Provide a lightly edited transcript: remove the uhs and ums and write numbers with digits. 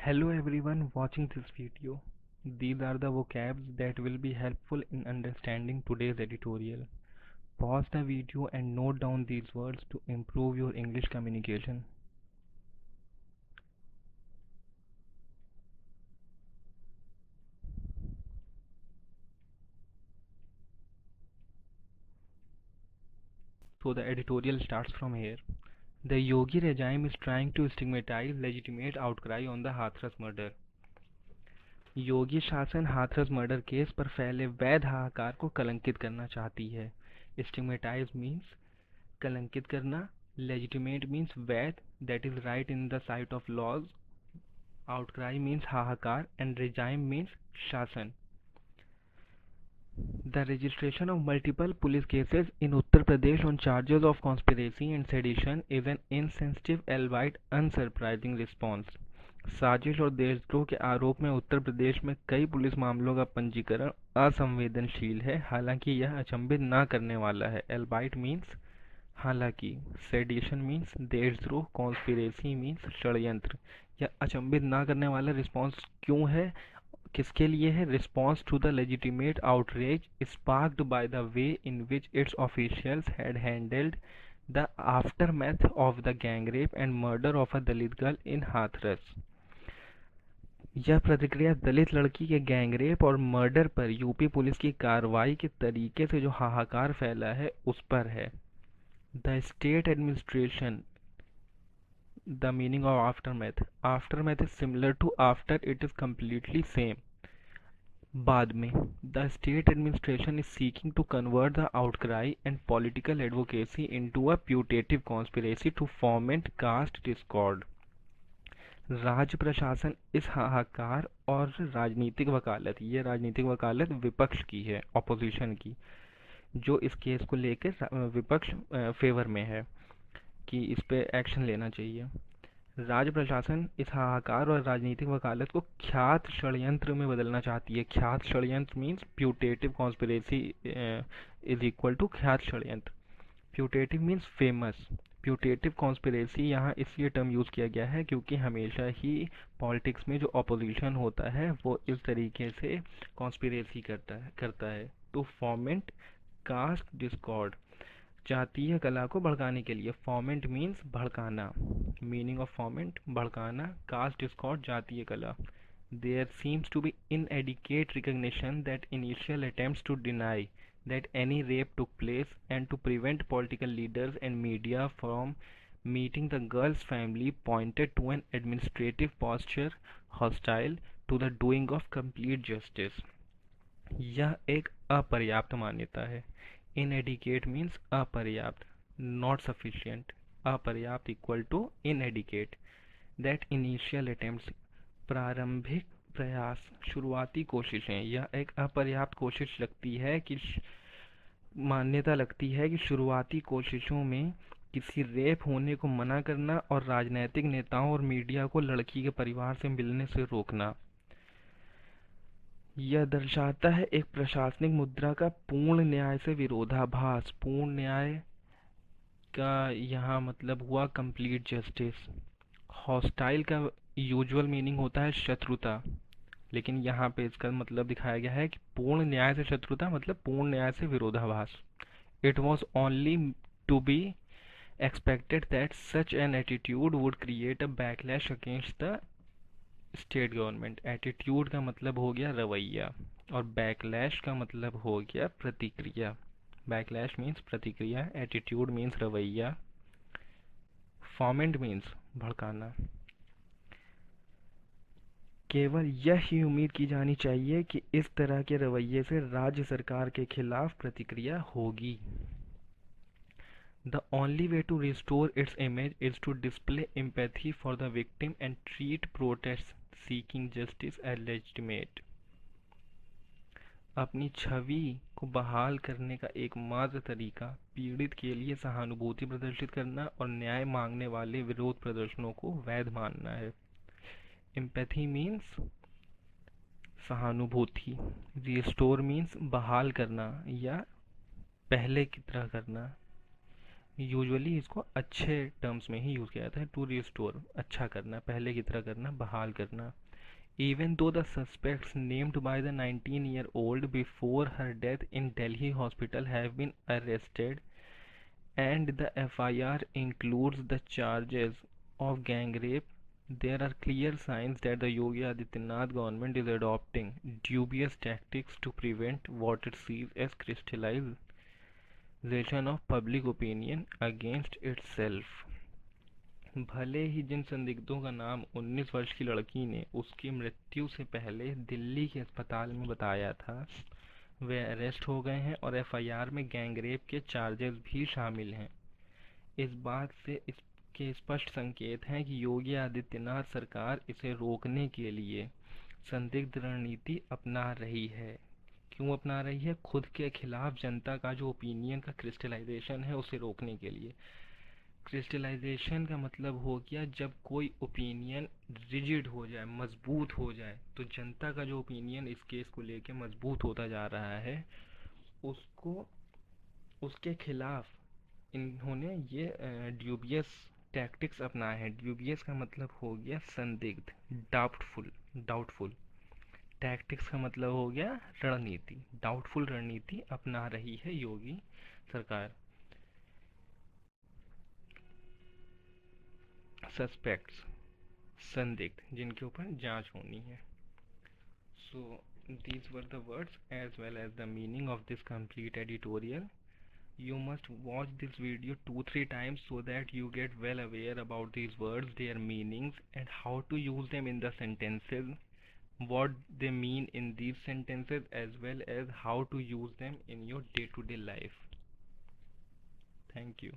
Hello everyone watching this video. These are the vocabs that will be helpful in understanding today's editorial. Pause the video and note down these words to improve your English communication. So the editorial starts from here. The Yogi regime is trying to stigmatize legitimate outcry on the Hathras murder. योगी शासन Hathras murder case पर फैले वैध हाहाकार को कलंकित करना चाहती है. स्टिग्मेटाइज मीन्स कलंकित करना, लेजिटिमेट मीन्स वैध, that is right in the sight of laws, outcry means हाहाकार, एंड regime मीन्स शासन. The registration of multiple police cases in Uttar Pradesh on charges of conspiracy and sedition is an insensitive albeit unsurprising response. साजिश और देशद्रोह के आरोप में उत्तर प्रदेश में कई पुलिस मामलों का पंजीकरण असंवेदनशील है, हालांकि यह अचंभित न करने वाला है. एल्बाइट मीन्स हालांकि, सेडिशन मीन्स देशद्रोह, कॉन्स्पिरेसी मीन्स षड्यंत्र. यह अचंभित न करने वाला रिस्पॉन्स क्यों है, किसके लिए है? Response to the legitimate outrage sparked by the way in which its officials had handled the aftermath of the gang rape and murder of a Dalit girl in Hathras. यह प्रतिक्रिया दलित लड़की के गैंगरेप और मर्डर पर यूपी पुलिस की कार्रवाई के तरीके से जो हाहाकार फैला है उस पर है. The state administration. The meaning of aftermath. Aftermath is similar to after, it is completely same. बाद में. The state administration is seeking to convert the outcry and political advocacy into a putative conspiracy to foment caste discord. राज्य प्रशासन इस हाहाकार और राजनीतिक वकालत, ये राजनीतिक वकालत विपक्ष की है, ऑपोजिशन की, जो इस केस को लेकर विपक्ष फेवर में है कि इस पे एक्शन लेना चाहिए. राज्य प्रशासन इस हाहाकार और राजनीतिक वकालत को ख्यात षड्यंत्र में बदलना चाहती है. ख्यात षड्यंत्र means putative conspiracy is equal to ख्यात षड्यंत्र. Putative means famous. Putative conspiracy यहाँ इसलिए टर्म यूज़ किया गया है क्योंकि हमेशा ही पॉलिटिक्स में जो ऑपोजिशन होता है वो इस तरीके से कॉन्स्पिरेसी करता है टू फॉर्मेंट कास्ट डिस्कॉर्ड, जातीय कला को भड़काने के लिए. फॉर्मेंट मीन्स भड़काना. मीनिंग ऑफ फॉर्मेंट भड़काना. कास्ट डिस्कॉर्ड जातीय कला. There seems to be inadequate recognition that initial attempts to deny that any rape took place and to prevent political leaders and media from meeting the girl's family pointed to an administrative posture hostile to the doing of complete justice. यह एक अपर्याप्त मान्यता है. inadequate means अपर्याप्त, not sufficient. अपर्याप्त equal to inadequate. that initial attempts, प्रारंभिक प्रयास, शुरुआती कोशिशें. यह एक अपर्याप्त कोशिश लगती है कि मान्यता लगती है कि शुरुआती कोशिशों में किसी रेप होने को मना करना और राजनीतिक नेताओं और मीडिया को लड़की के परिवार से मिलने से रोकना. यह दर्शाता है एक प्रशासनिक मुद्रा का पूर्ण न्याय से विरोधाभास. पूर्ण न्याय का यहाँ मतलब हुआ कंप्लीट जस्टिस. हॉस्टाइल का यूजुअल मीनिंग होता है शत्रुता, लेकिन यहाँ पे इसका मतलब दिखाया गया है कि पूर्ण न्याय से शत्रुता मतलब पूर्ण न्याय से विरोधाभास. It was only to be expected that such an attitude would create a backlash against the state government. Attitude का मतलब हो गया रवैया और बैकलैश का मतलब हो गया प्रतिक्रिया. बैकलैश मीन्स प्रतिक्रिया, एटीट्यूड मीन्स रवैया, फॉर्मेंट मीन्स भड़काना. केवल यह ही उम्मीद की जानी चाहिए कि इस तरह के रवैये से राज्य सरकार के खिलाफ प्रतिक्रिया होगी. The only way to restore its image is to display empathy for the victim and treat protests seeking justice as legitimate. अपनी छवि को बहाल करने का एकमात्र तरीका पीड़ित के लिए सहानुभूति प्रदर्शित करना और न्याय मांगने वाले विरोध प्रदर्शनों को वैध मानना है. एम्पैथी मीन्स सहानुभूति. रिस्टोर मीन्स बहाल करना या पहले की तरह करना. यूजुअली इसको अच्छे टर्म्स में ही यूज़ किया जाता है, टू रिस्टोर, अच्छा करना, पहले की तरह करना, बहाल करना. Even though the suspects named by the 19-year-old before her death in Delhi hospital have been arrested and the FIR includes the charges of gang rape, there are clear signs that the Yogi Adityanath government is adopting dubious tactics to prevent what it sees as crystallization of public opinion against itself. भले ही जिन संदिग्धों का नाम 19 वर्ष की लड़की ने उसकी मृत्यु से पहले दिल्ली के अस्पताल में बताया था, वे अरेस्ट हो गए हैं और एफआईआर में गैंगरेप के चार्जेस भी शामिल हैं. इस बात से इसके स्पष्ट संकेत हैं कि योगी आदित्यनाथ सरकार इसे रोकने के लिए संदिग्ध रणनीति अपना रही है. क्यों अपना रही है? खुद के खिलाफ जनता का जो ओपिनियन का क्रिस्टलाइजेशन है उसे रोकने के लिए. क्रिस्टलाइजेशन का मतलब हो गया जब कोई ओपिनियन रिजिड हो जाए, मजबूत हो जाए, तो जनता का जो ओपिनियन इस केस को लेके मजबूत होता जा रहा है, उसको, उसके खिलाफ इन्होंने ये ड्यूबियस टैक्टिक्स अपनाए हैं. ड्यूबियस का मतलब हो गया संदिग्ध, डाउटफुल. डाउटफुल टैक्टिक्स का मतलब हो गया रणनीति. डाउटफुल रणनीति अपना रही है योगी सरकार. सस्पेक्ट्स, संदिग्ध, जिनके ऊपर जांच होनी है. So these were the words as well as the meaning of this complete editorial. You must watch this video 2-3 times so that you get well aware about these words, their meanings, and how to use them in the sentences, what they mean in these sentences, as well as how to use them in your day-to-day life. Thank you.